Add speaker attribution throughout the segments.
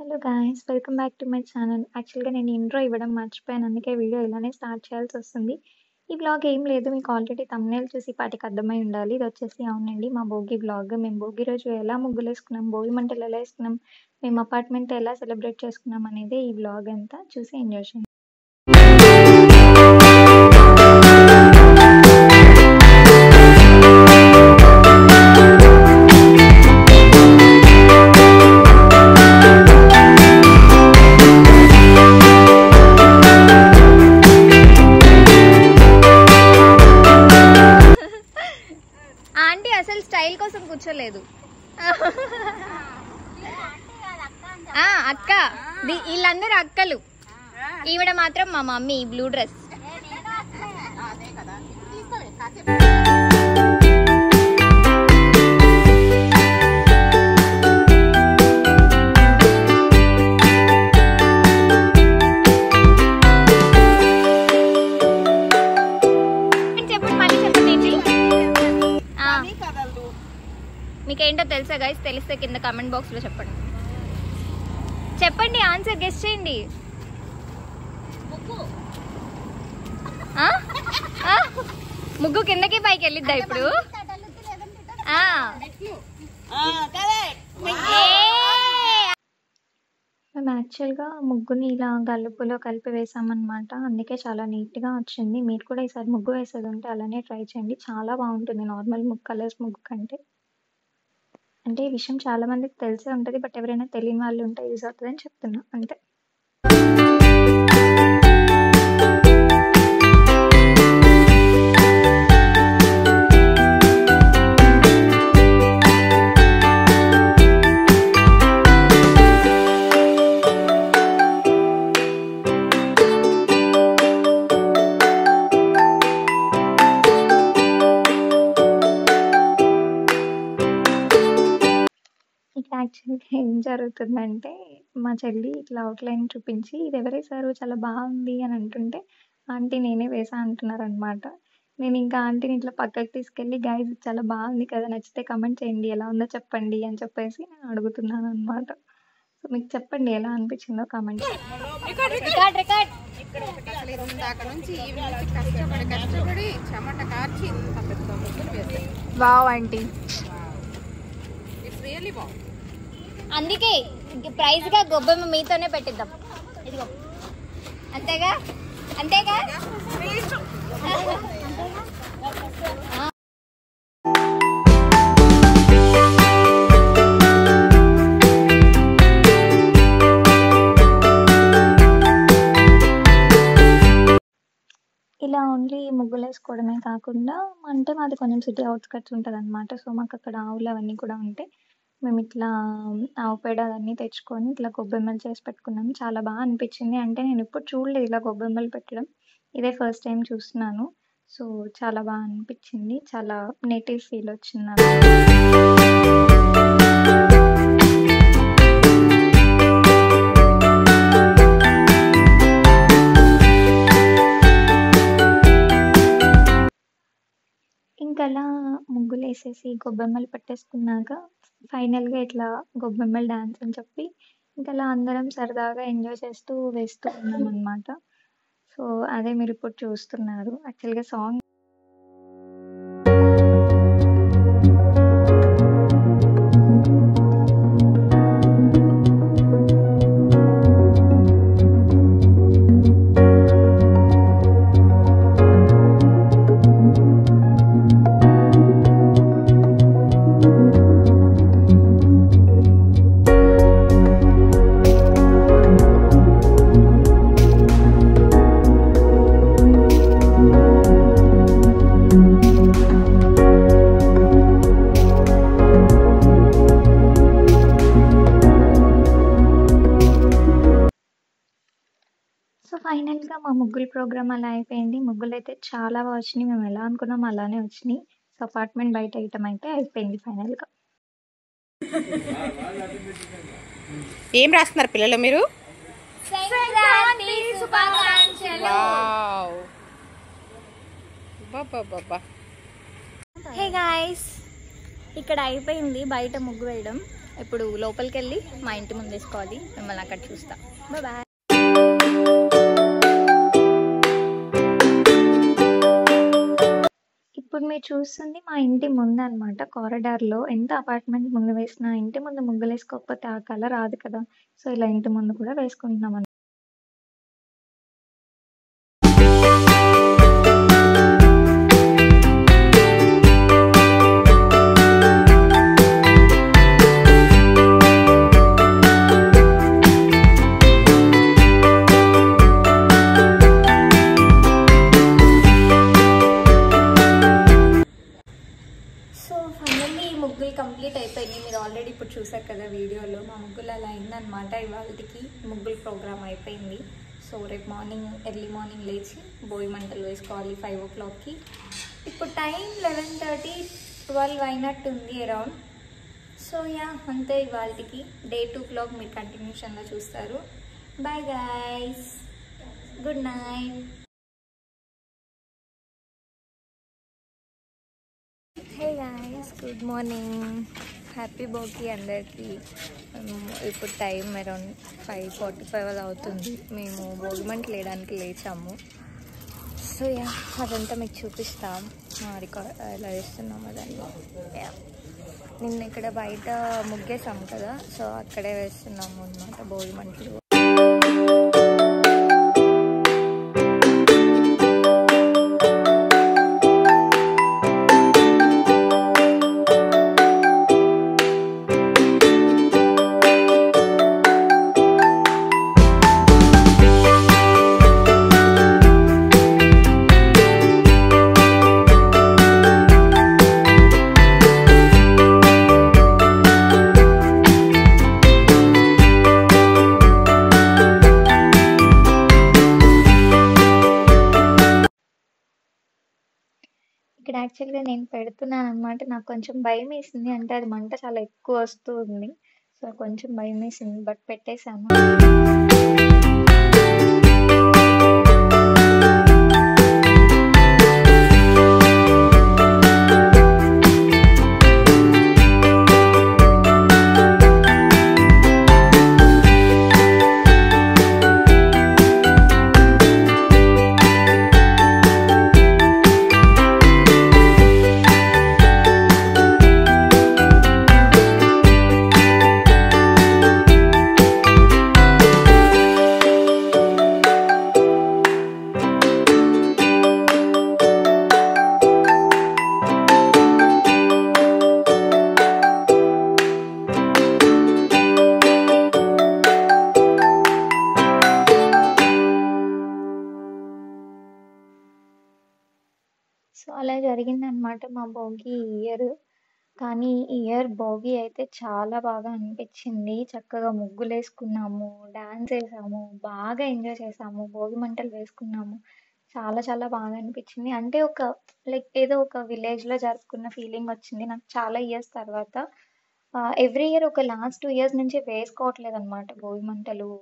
Speaker 1: Hello guys welcome back to my channel. యాక్చువల్గా నేను intro ఇవ్వడం మర్చిపోయాను, అందుకే వీడియో ఇలానే స్టార్ట్ చేయాల్సి వస్తుంది. ఈ బ్లాగ్ ఏం లేదు, మీకు ఆల్రెడీ థంబ్నెయిల్ చూసి పాటికి అర్థమై ఉండాలి. ఇది వచ్చేసి అవునండి మా భోగి బ్లాగ్. మేము భోగి రోజు ఎలా ముగ్గులు వేసుకున్నాం, భోగి మంటలు ఎలా వేసుకున్నాం, మేము అపార్ట్మెంట్ ఎలా సెలబ్రేట్ చేసుకున్నాం అనేది ఈ బ్లాగ్ అంతా చూసి ఎంజాయ్ చేయండి.
Speaker 2: స్టైల్ కోసం కూర్చోలేదు అక్క, వీళ్ళందరూ అక్కలు, ఈవిడ మాత్రం మా మమ్మీ బ్లూ డ్రెస్. మీకేంటో తెలుసా గైస్? తెలిస్తే కింద కామెంట్ బాక్స్ లో చెప్పండి ఆన్సర్ గెస్ చేయండి. ముగ్గు కిందకి పైకి వెళ్ళిద్దా ఇప్పుడు?
Speaker 1: మేము యాక్చువల్గా ముగ్గుని ఇలా గల్లుపులో కలిపి వేసామన్నమాట, అందుకే చాలా నీట్గా వచ్చింది. మీరు కూడా ఈసారి ముగ్గు వేసేది ఉంటే అలానే ట్రై చేయండి, చాలా బాగుంటుంది నార్మల్ ముగ్గు కలర్స్ ముగ్గు కంటే. అంటే ఈ విషయం చాలా మందికి తెలిసే ఉంటుంది, బట్ ఎవరైనా తెలియని వాళ్ళు ఉంటే యూజ్ అవుతుందని చెప్తున్నా అంతే. యాక్చువల్గా ఏం జరుగుతుందంటే, మా చెల్లి ఇట్లా అవుట్లైన్ చూపించి ఇది ఎవరేసారు చాలా బాగుంది అని అంటుంటే, ఆంటీ నేనే వేసా అంటున్నారు అనమాట. నేను ఇంకా ఆంటీని ఇట్లా పక్కకి తీసుకెళ్ళి గైస్ చాలా బాగుంది కదా, నచ్చితే కమెంట్ చేయండి, ఎలా ఉందో చెప్పండి అని చెప్పేసి నేను అడుగుతున్నాను అనమాట. సో మీకు చెప్పండి ఎలా అనిపించిందో కామెంట్.
Speaker 2: వావ్ ఆంటీ, అందుకే ప్రైజ్ గా గొబ్బెమ్మ మీతోనే పెట్టిద్దాం. ఇదిగో అంతేగా అంతేగా.
Speaker 1: ఇలా ఓన్లీ ముగ్గులు వేసుకోవడమే కాకుండా, అంటే మాది కొంచెం సిటీ అవుట్స్కట్స్ ఉంటుంది అనమాట. సో మాకు అక్కడ ఆవులు అవన్నీ కూడా ఉంటాయి. మేము ఇట్లా ఆవు పేడ అవన్నీ తెచ్చుకొని ఇట్లా గొబ్బెమ్మలు చేసి పెట్టుకున్నాం. చాలా బాగా అనిపించింది. అంటే నేను ఎప్పుడు చూడలేదు ఇలా గొబ్బెమ్మలు పెట్టడం, ఇదే ఫస్ట్ టైం చూస్తున్నాను. సో చాలా బాగా అనిపించింది, చాలా నేటివ్ ఫీల్ వచ్చింది నాకు. ఇంకలా ముగ్గులు వేసేసి గొబ్బెమ్మలు పెట్టేసుకున్నాక ఫైనల్గా ఇట్లా గొబ్బెమ్మలు డ్యాన్స్ అని చెప్పి ఇంకలా అందరం సరదాగా ఎంజాయ్ చేస్తూ వేస్తూ ఉన్నాం అనమాట. సో అదే మీరు ఇప్పుడు చూస్తున్నారు. యాక్చువల్గా సాంగ్ ఫైనల్గా మా ముగ్గులు ప్రోగ్రామ్ అలా అయిపోయింది. ముగ్గులు అయితే చాలా బాగా వచ్చినాయి, మేము ఎలా అనుకున్నాం అలానే వచ్చినాయి. సో అపార్ట్మెంట్ బయట ఐటమ్ అయితే అయిపోయింది ఫైనల్గా.
Speaker 3: ఏం రాస్తున్నారు పిల్లలు మీరు?
Speaker 2: హే గాయ్స్, ఇక్కడ అయిపోయింది బయట ముగ్గు వేయడం. ఇప్పుడు లోపలికి వెళ్ళి మా ఇంటి ముందు వేసుకోవాలి. మిమ్మల్ని అక్కడ చూస్తా. బాయ్.
Speaker 1: ఇప్పుడు మీరు చూస్తుంది మా ఇంటి ముందు అనమాట. కారిడార్లో ఎంత అపార్ట్మెంట్ ముందు వేసినా ఇంటి ముందు ముగ్గులు వేసుకోకపోతే ఆ కలర్ రాదు కదా. సో ఇలా ఇంటి ముందు కూడా వేసుకుంటున్నాం.
Speaker 2: ముగ్గులు కంప్లీట్ అయిపోయింది. మీరు ఆల్రెడీ ఇప్పుడు చూసారు కదా వీడియోలో. మా ముగ్గులు అలా అయిందనమాట. ఇవాళకి ముగ్గులు ప్రోగ్రామ్ అయిపోయింది. సో రేపు మార్నింగ్ ఎర్లీ మార్నింగ్ లేచి భోగి మంటలు వేసుకోవాలి 5 o'clockకి. ఇప్పుడు టైం 11:30, 12 అయినట్టుంది అరౌండ్. సో యా అంతే ఇవాళకి. డే 2 vlog మీరు కంటిన్యూషన్గా చూస్తారు. Bye guys, good night. Hey guys, good morning, happy Bhogi అందరికీ. ఇప్పుడు టైం అరౌండ్ 5:45 అలా అవుతుంది. మేము భోగి మంటలు వేయడానికి లేచాము. సో యా అదంతా మీకు చూపిస్తాం. ఎలా వేస్తున్నాము అదండి. నిన్న ఇక్కడ బయట ముగ్గేసాము కదా, సో అక్కడే వేస్తున్నాము అన్నమాట భోగి మంటలు. ఇక్కడ యాక్చువల్గా నేను పెడుతున్నాను అనమాట. నాకు కొంచెం భయం వేసింది, అంటే అది మంట చాలా ఎక్కువ వస్తూ ఉంది. సో కొంచెం భయం వేసింది, బట్ పెట్టేశాను. సో అలా జరిగిందనమాట మా భోగి ఇయర్. కానీ ఈ ఇయర్ భోగి అయితే చాలా బాగా అనిపించింది. చక్కగా ముగ్గులు వేసుకున్నాము, డాన్స్ వేసాము, బాగా ఎంజాయ్ చేసాము, భోగి మంటలు వేసుకున్నాము. చాలా చాలా బాగా అనిపించింది. అంటే ఒక లైక్ ఏదో ఒక విలేజ్లో జరుపుకున్న ఫీలింగ్ వచ్చింది నాకు చాలా ఇయర్స్ తర్వాత. ఎవ్రీ ఇయర్ ఒక లాస్ట్ 2 years నుంచి వేసుకోవట్లేదు అనమాట భోగి మంటలు.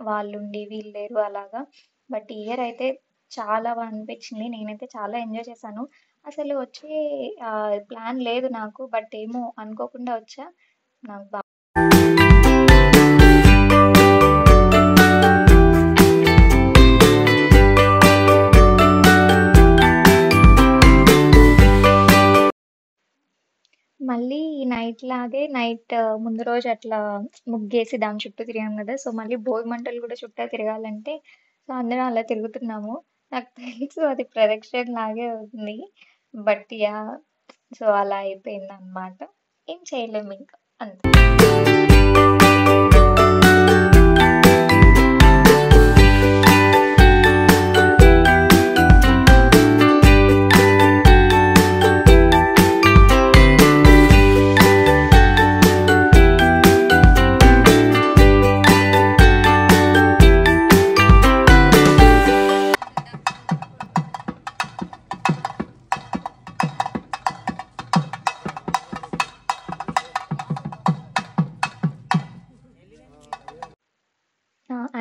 Speaker 2: వాళ్ళుండి వీళ్ళు లేరు అలాగా. బట్ ఈ ఇయర్ అయితే చాలా బాగా అనిపించింది. నేనైతే చాలా ఎంజాయ్ చేశాను. అసలు వచ్చే ప్లాన్ లేదు నాకు, బట్ ఏమో అనుకోకుండా వచ్చా. నాకు మళ్ళీ నైట్ ముందు రోజు అట్లా ముగ్గేసి దాని చుట్టూ తిరిగాం కదా. సో మళ్ళీ భోగి మంటలు కూడా చుట్టూ తిరగాలంటే సో అందరం అలా తిరుగుతున్నాము. నాకు తెలుసు అది ప్రదక్షిణ లాగే ఉంది, బట్ యా సో అలా అయిపోయింది అనమాట. ఏం చేయలేము ఇంకా, అంతే.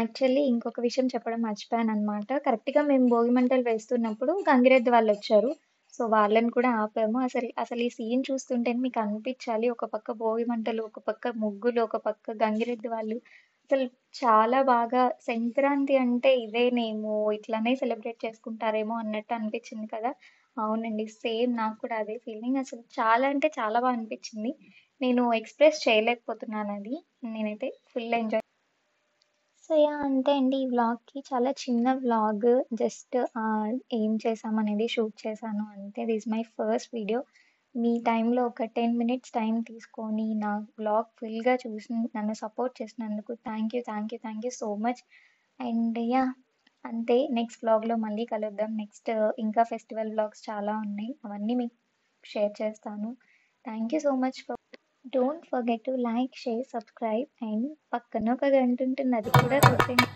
Speaker 2: యాక్చువల్లీ ఇంకొక విషయం చెప్పడం మర్చిపోయాను అనమాట. కరెక్ట్గా మేము భోగి మంటలు వేస్తున్నప్పుడు గంగిరెద్దు వాళ్ళు వచ్చారు. సో వాళ్ళని కూడా ఆపాము. అసలు ఈ సీన్ చూస్తుంటేనే మీకు అనిపించాలి. ఒక పక్క భోగి మంటలు, ఒక పక్క ముగ్గులు, ఒక పక్క గంగిరెద్దు వాళ్ళు. అసలు చాలా బాగా సంక్రాంతి అంటే ఇదేనేమో, ఇట్లానే సెలబ్రేట్ చేసుకుంటారేమో అన్నట్టు అనిపించింది కదా! అవునండి. సేమ్ నాకు కూడా అదే ఫీలింగ్. అసలు చాలా అంటే చాలా బాగా అనిపించింది. నేను ఎక్స్‌ప్రెస్ చేయలేకపోతున్నానది. నేనైతే ఫుల్ ఎంజాయ్. సో అంతే అండి ఈ వ్లాగ్‌కి. చాలా చిన్న వ్లాగ్. జస్ట్ ఏం చేశామనేది షూట్ చేశాను అంతే. This my first video. మీ టైంలో ఒక 10 మినిట్స్ టైం తీసుకొని నా వ్లాగ్ ఫుల్‌గా చూసి నన్ను సపోర్ట్ చేసినందుకు thank you so much. And yeah! అంతే. నెక్స్ట్ వ్లాగ్‌లో మళ్ళీ కలుద్దాం. నెక్స్ట్ ఇంకా ఫెస్టివల్ వ్లాగ్స్ చాలా ఉన్నాయి. అవన్నీ మీకు షేర్ చేస్తాను. Thank you so much for. Don't forget to like, share, subscribe and పక్కన ఒక గంట ఉంటుంది. అది కూడా కొట్టండి.